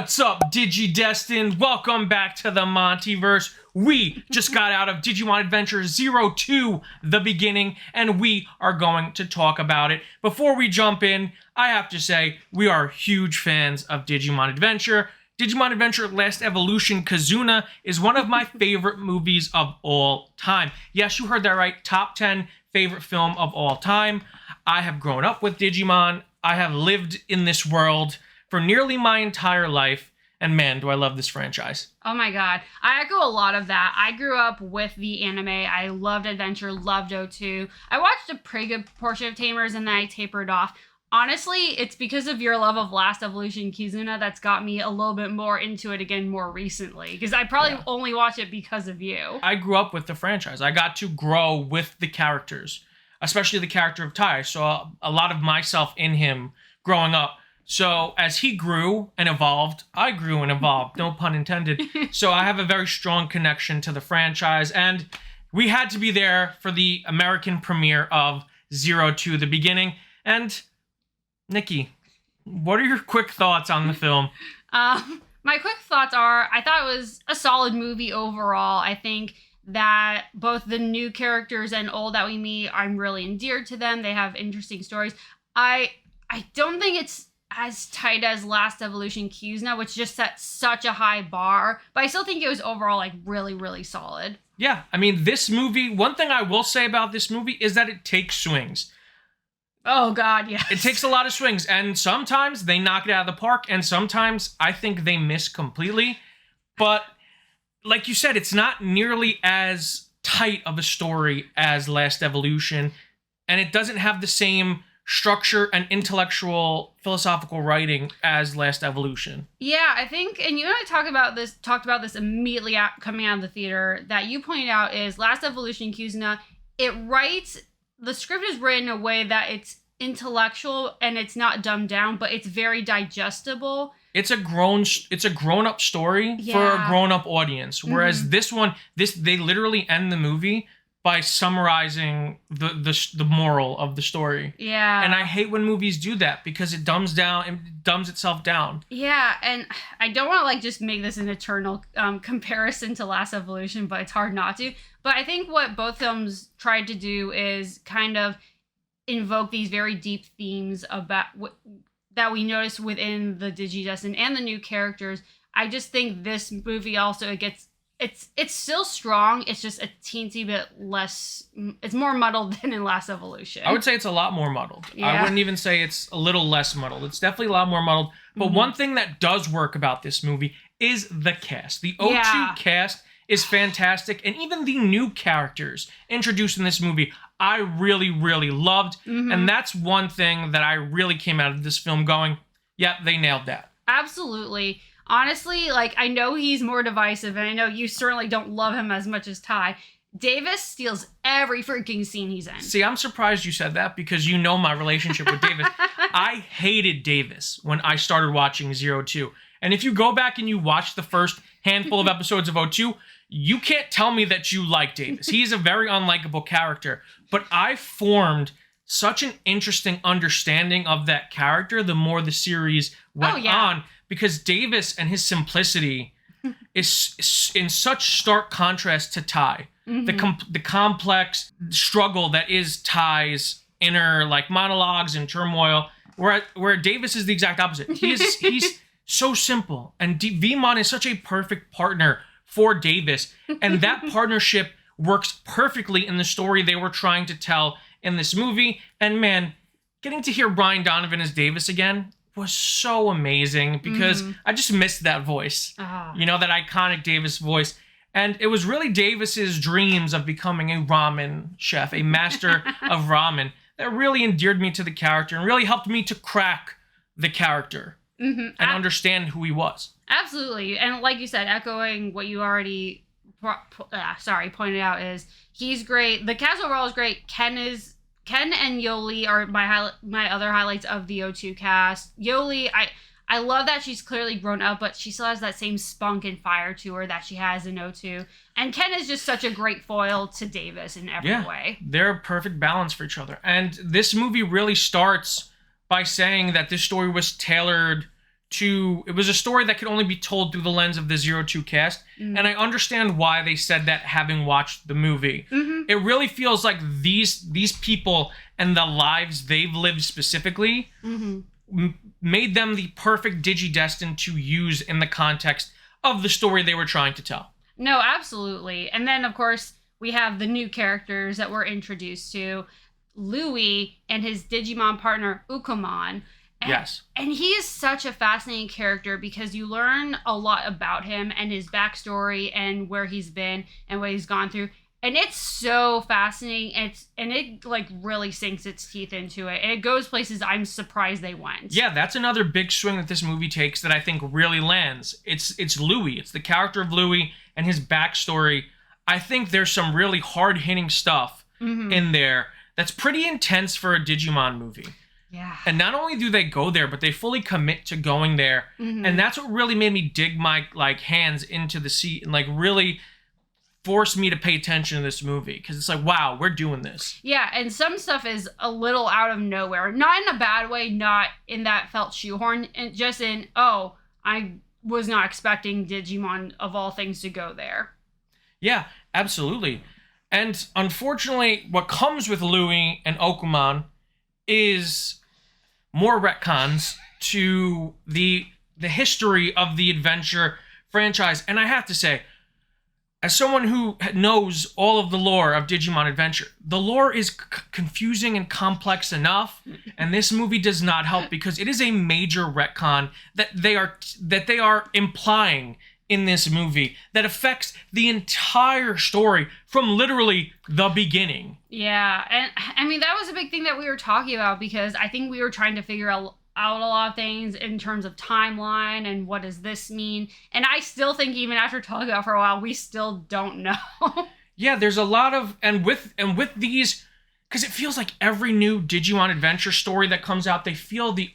What's up, DigiDestined? Welcome back to the MontyVerse. We just got out of Digimon Adventure 02, the beginning, and we are going to talk about it. Before we jump in, I have to say, we are huge fans of Digimon Adventure. Digimon Adventure Last Evolution Kizuna is one of my favorite movies of all time. Yes, you heard that right. Top 10 favorite film of all time. I have grown up with Digimon. I have lived in this world for nearly my entire life, and man, do I love this franchise. Oh my god. I echo a lot of that. I grew up with the anime. I loved Adventure, loved 02. I watched a pretty good portion of Tamers, and then I tapered off. Honestly, it's because of your love of Last Evolution Kizuna that's got me a little bit more into it again more recently, because I probably only watched it because of you. I grew up with the franchise. I got to grow with the characters, especially the character of Tai. I saw a lot of myself in him growing up. So as he grew and evolved, I grew and evolved, no pun intended. So I have a very strong connection to the franchise, and we had to be there for the American premiere of 02, the beginning. And Nikki, what are your quick thoughts on the film? My quick thoughts are, I thought it was a solid movie overall. I think that both the new characters and old that we meet, I'm really endeared to them. They have interesting stories. I don't think it's as tight as Last Evolution Kizuna, which just set such a high bar, but I still think it was overall like really, really solid. Yeah, I mean, this movie, one thing I will say about this movie is that it takes swings. Oh god, yes. It takes a lot of swings, and sometimes they knock it out of the park, and sometimes I think they miss completely. But like you said, it's not nearly as tight of a story as Last Evolution, and it doesn't have the same structure and intellectual philosophical writing as Last Evolution. Yeah, I think, and you and I talked about this immediately coming out of the theater, that you pointed out is Last Evolution Kizuna, the script is written in a way that it's intellectual and it's not dumbed down, but it's very digestible. It's a grown-up story for a grown-up audience, whereas this one, they literally end the movie by summarizing the moral of the story. Yeah. And I hate when movies do that because it dumbs itself down. Yeah, and I don't want to just make this an eternal comparison to Last Evolution, but it's hard not to. But I think what both films tried to do is kind of invoke these very deep themes about that we notice within the DigiDestined and the new characters. I just think this movie also it's still strong. It's just a teensy bit less. It's more muddled than in Last Evolution. I would say it's a lot more muddled. Yeah. I wouldn't even say it's a little less muddled. It's definitely a lot more muddled. But one thing that does work about this movie is the cast. The 02 cast is fantastic. And even the new characters introduced in this movie, I really, really loved. And that's one thing that I really came out of this film going, yeah, they nailed that. Absolutely. Honestly, I know he's more divisive, and I know you certainly don't love him as much as Ty. Davis steals every freaking scene he's in. See, I'm surprised you said that because you know my relationship with Davis. I hated Davis when I started watching 02. And if you go back and you watch the first handful of episodes of 02, you can't tell me that you like Davis. He's a very unlikable character. But I formed such an interesting understanding of that character the more the series went on. Because Davis and his simplicity is in such stark contrast to Tai. The complex struggle that is Tai's inner monologues and turmoil, where Davis is the exact opposite. He's so simple, and Vmon is such a perfect partner for Davis, and that partnership works perfectly in the story they were trying to tell in this movie. And man, getting to hear Brian Donovan as Davis again was so amazing because I just missed that voice. You know, that iconic Davis voice. And it was really Davis's dreams of becoming a ramen chef, a master of ramen, that really endeared me to the character and really helped me to crack the character and understand who he was. Absolutely. And like you said, echoing what you already pointed out, is he's great. The cast overall is great. Ken and Yoli are my other highlights of the 02 cast. Yoli, I love that she's clearly grown up, but she still has that same spunk and fire to her that she has in 02. And Ken is just such a great foil to Davis in every way. They're a perfect balance for each other. And this movie really starts by saying that this story was tailored it was a story that could only be told through the lens of the 02 cast. Mm-hmm. And I understand why they said that, having watched the movie. Mm-hmm. It really feels like these people and the lives they've lived specifically made them the perfect DigiDestined to use in the context of the story they were trying to tell. No, absolutely. And then, of course, we have the new characters that we're introduced to. Louis and his Digimon partner, Ukomon. Yes. And he is such a fascinating character because you learn a lot about him and his backstory and where he's been and what he's gone through. And it's so fascinating. It like really sinks its teeth into it. And it goes places I'm surprised they went. Yeah, that's another big swing that this movie takes that I think really lands. It's Louis. It's the character of Louis and his backstory. I think there's some really hard-hitting stuff in there that's pretty intense for a Digimon movie. Yeah. And not only do they go there, but they fully commit to going there. And that's what really made me dig my hands into the seat and really forced me to pay attention to this movie, because it's like, wow, we're doing this. Yeah, and some stuff is a little out of nowhere. Not in a bad way, not in that felt shoehorn, and just in, oh, I was not expecting Digimon of all things to go there. Yeah, absolutely. And unfortunately, what comes with Louis and Okumon is more retcons to the history of the Adventure franchise. And I have to say, as someone who knows all of the lore of Digimon Adventure, the lore is confusing and complex enough, and this movie does not help because it is a major retcon that they are implying in this movie that affects the entire story from literally the beginning. Yeah, and I mean, that was a big thing that we were talking about because I think we were trying to figure out a lot of things in terms of timeline and what does this mean. And I still think even after talking about it for a while, we still don't know. Yeah, there's a lot of, and with these, because it feels like every new Digimon Adventure story that comes out, they feel the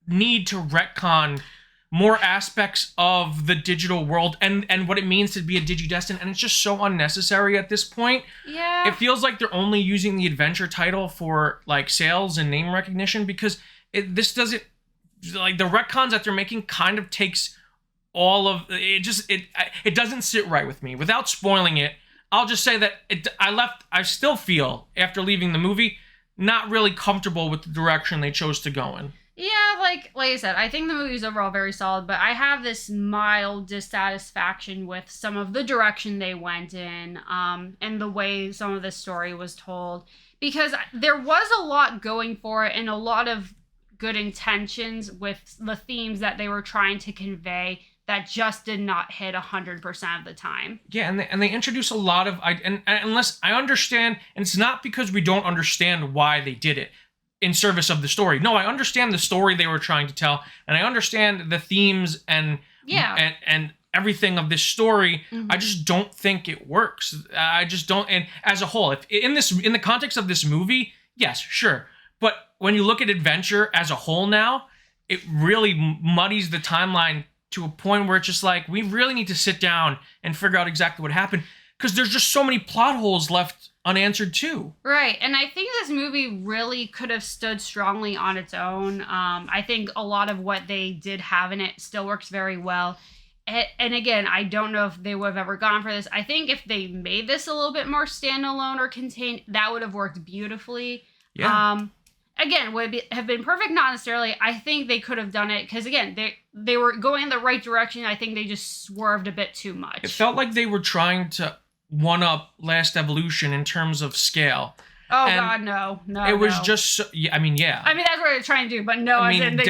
need to retcon more aspects of the digital world and what it means to be a DigiDestined, and it's just so unnecessary at this point. Yeah. It feels like they're only using the Adventure title for sales and name recognition, because this doesn't, the retcons that they're making kind of takes all of it. It doesn't sit right with me. Without spoiling it, I'll just say that I still feel, after leaving the movie, not really comfortable with the direction they chose to go in. Yeah, like I said, I think the movie's overall very solid, but I have this mild dissatisfaction with some of the direction they went in, and the way some of the story was told, because there was a lot going for it and a lot of good intentions with the themes that they were trying to convey that just did not hit 100% of the time. Yeah, and they introduce a lot of, and unless I understand, and it's not because we don't understand why they did it in service of the story. No, I understand the story they were trying to tell, and I understand the themes and everything of this story. I just don't think it works. I just don't. And as a whole, if in the context of this movie, yes, sure. But when you look at Adventure as a whole now, it really muddies the timeline to a point where it's just like, we really need to sit down and figure out exactly what happened, because there's just so many plot holes left unanswered too. Right, and I think this movie really could have stood strongly on its own. I think a lot of what they did have in it still works very well. And again, I don't know if they would have ever gone for this. I think if they made this a little bit more standalone or contained, that would have worked beautifully. Yeah. Again, have been perfect? Not necessarily. I think they could have done it because, again, they were going in the right direction. I think they just swerved a bit too much. It felt like they were trying to one-up Last Evolution in terms of scale. Oh, and God, no. It was just so, yeah. I mean, that's what they're trying to do, but no, it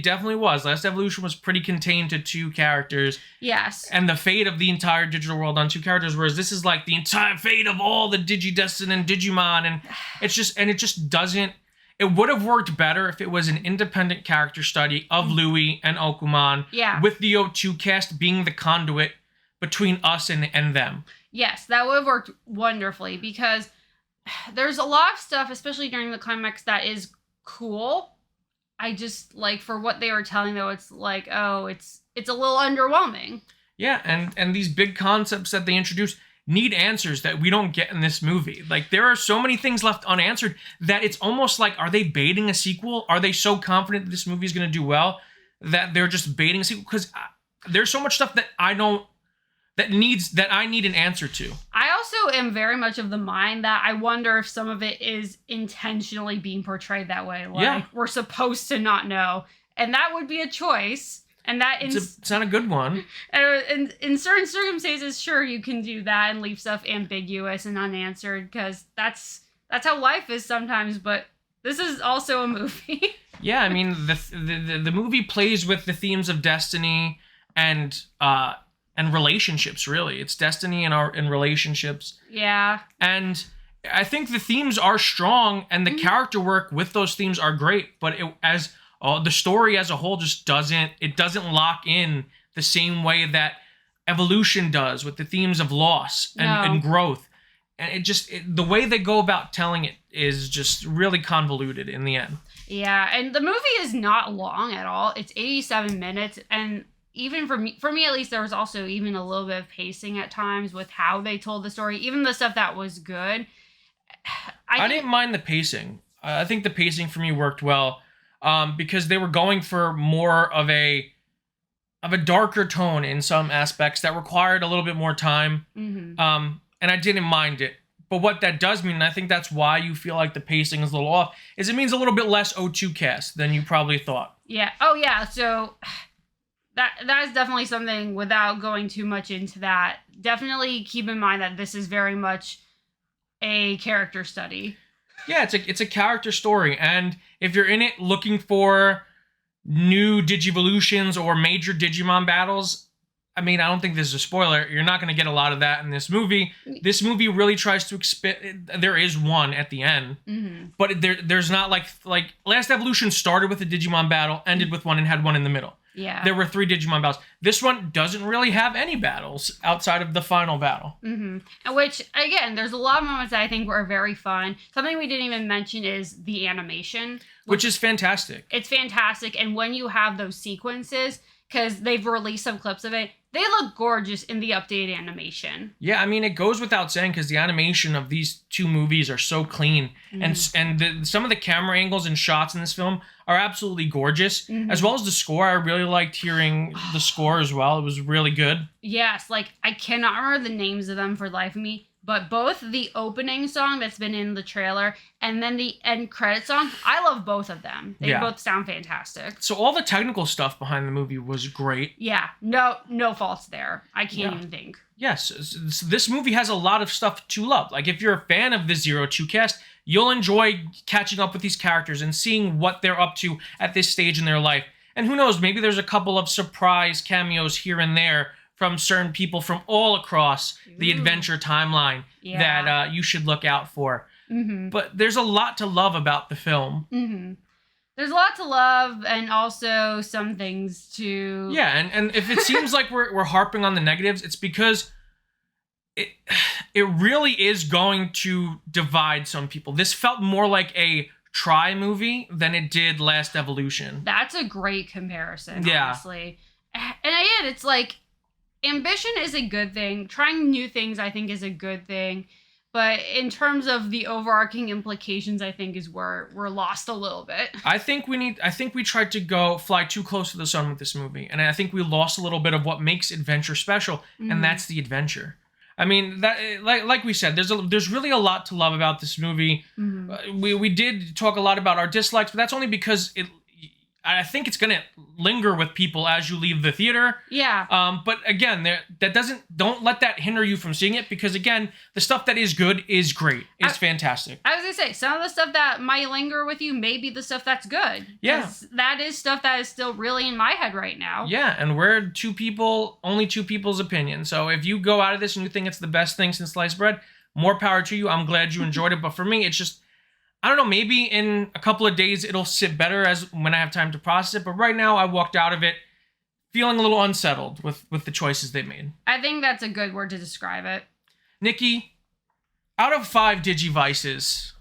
definitely was. Last Evolution was pretty contained to 2 characters. Yes. And the fate of the entire digital world on 2 characters, whereas this is like the entire fate of all the DigiDestined and Digimon, and it just doesn't. It would have worked better if it was an independent character study of Louis and Okumon. Yeah. With the O2 cast being the conduit between us and them. Yes, that would have worked wonderfully, because there's a lot of stuff, especially during the climax, that is cool. I just, for what they were telling, though, it's like, oh, it's a little underwhelming. Yeah, and these big concepts that they introduce need answers that we don't get in this movie. There are so many things left unanswered that it's almost like, are they baiting a sequel? Are they so confident that this movie is going to do well that they're just baiting sequel, because there's so much stuff that I need an answer to. I also am very much of the mind that I wonder if some of it is intentionally being portrayed that way. Like, we're supposed to not know. And that would be a choice. And that it's not a good one. And in certain circumstances, sure, you can do that and leave stuff ambiguous and unanswered, because that's how life is sometimes. But this is also a movie. Yeah, I mean, the movie plays with the themes of destiny and relationships. Really, it's destiny and relationships. Yeah. And I think the themes are strong, and the character work with those themes are great. But the story as a whole just doesn't lock in the same way that Evolution does, with the themes of loss and growth. And the way they go about telling it is just really convoluted in the end. Yeah, and the movie is not long at all. It's 87 minutes, and even for me at least, there was also even a little bit of pacing at times with how they told the story, even the stuff that was good. I didn't mind the pacing. I think the pacing for me worked well, because they were going for more of a darker tone in some aspects that required a little bit more time. And I didn't mind it. But what that does mean, and I think that's why you feel like the pacing is a little off, is it means a little bit less O2 cast than you probably thought. Yeah. Oh, yeah. So that is definitely something, without going too much into that. Definitely keep in mind that this is very much a character study. Yeah, it's a character story. And if you're in it looking for new Digivolutions or major Digimon battles, I mean, I don't think this is a spoiler. You're not going to get a lot of that in this movie. This movie really tries to there is one at the end, but there's not like Last Evolution started with a Digimon battle, ended with one, and had one in the middle. Yeah. There were 3 Digimon battles. This one doesn't really have any battles outside of the final battle. Which, again, there's a lot of moments that I think were very fun. Something we didn't even mention is the animation. Which is fantastic. It's fantastic. And when you have those sequences, because they've released some clips of it, they look gorgeous in the updated animation. Yeah, I mean, it goes without saying, because the animation of these 2 movies are so clean. And some of the camera angles and shots in this film are absolutely gorgeous, as well as the score. I really liked hearing the score as well. It was really good. Yes, like, I cannot remember the names of them for the life of me, but both the opening song that's been in the trailer and then the end credit song, I love both of them. They both sound fantastic. So all the technical stuff behind the movie was great. Yeah, no faults there. I can't even think. Yes, this movie has a lot of stuff to love. Like, if you're a fan of the 02 cast, you'll enjoy catching up with these characters and seeing what they're up to at this stage in their life. And who knows, maybe there's a couple of surprise cameos here and there from certain people from all across the adventure timeline that you should look out for. But there's a lot to love about the film. There's a lot to love, and also some things to... Yeah, and if it seems like we're harping on the negatives, it's because it really is going to divide some people. This felt more like a try movie than it did Last Evolution. That's a great comparison, honestly. And again, it's like, ambition is a good thing. Trying new things, I think, is a good thing. But in terms of the overarching implications, I think is where we're lost a little bit. I think we tried to fly too close to the sun with this movie. And I think we lost a little bit of what makes adventure special. And that's the adventure. I mean, that like we said, there's really a lot to love about this movie. We did talk a lot about our dislikes, but that's only because I think it's gonna linger with people as you leave the theater. Yeah. But again, don't let that hinder you from seeing it, because again, the stuff that is good is great. It's fantastic. I was gonna say, some of the stuff that might linger with you may be the stuff that's good. Yeah. That is stuff that is still really in my head right now. Yeah, and we're only two people's opinion. So if you go out of this and you think it's the best thing since sliced bread, more power to you. I'm glad you enjoyed it. But for me, it's just, I don't know, maybe in a couple of days it'll sit better as when I have time to process it. But right now I walked out of it feeling a little unsettled with the choices they made. I think that's a good word to describe it. Nikki, out of 5 Digivices,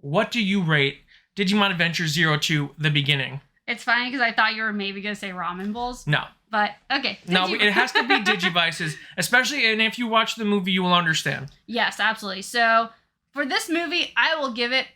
what do you rate Digimon Adventure 02, The Beginning? It's funny because I thought you were maybe going to say ramen bowls. No. But, okay. No, it has to be Digivices, especially, and if you watch the movie, you will understand. Yes, absolutely. So, for this movie, I will give it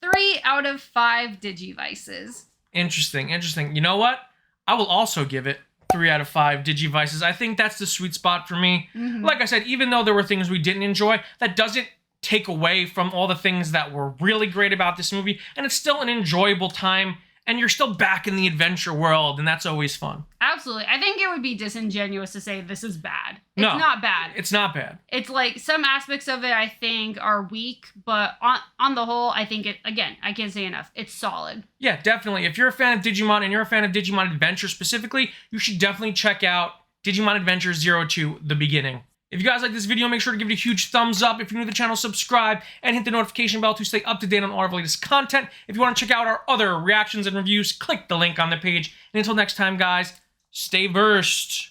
3 out of 5 Digivices. Interesting. You know what? I will also give it 3 out of 5 Digivices. I think that's the sweet spot for me. Like I said, even though there were things we didn't enjoy, that doesn't take away from all the things that were really great about this movie, and it's still an enjoyable time, and you're still back in the adventure world, and that's always fun. Absolutely. I think it would be disingenuous to say this is bad. It's No, not bad. It's not bad. It's like some aspects of it I think are weak, but on the whole, I think it, again, I can't say enough. It's solid. Yeah, definitely. If you're a fan of Digimon and you're a fan of Digimon Adventure specifically, you should definitely check out Digimon Adventure 02, The Beginning. If you guys like this video, make sure to give it a huge thumbs up. If you're new to the channel, subscribe and hit the notification bell to stay up to date on all of our latest content. If you want to check out our other reactions and reviews, click the link on the page. And until next time, guys, stay versed.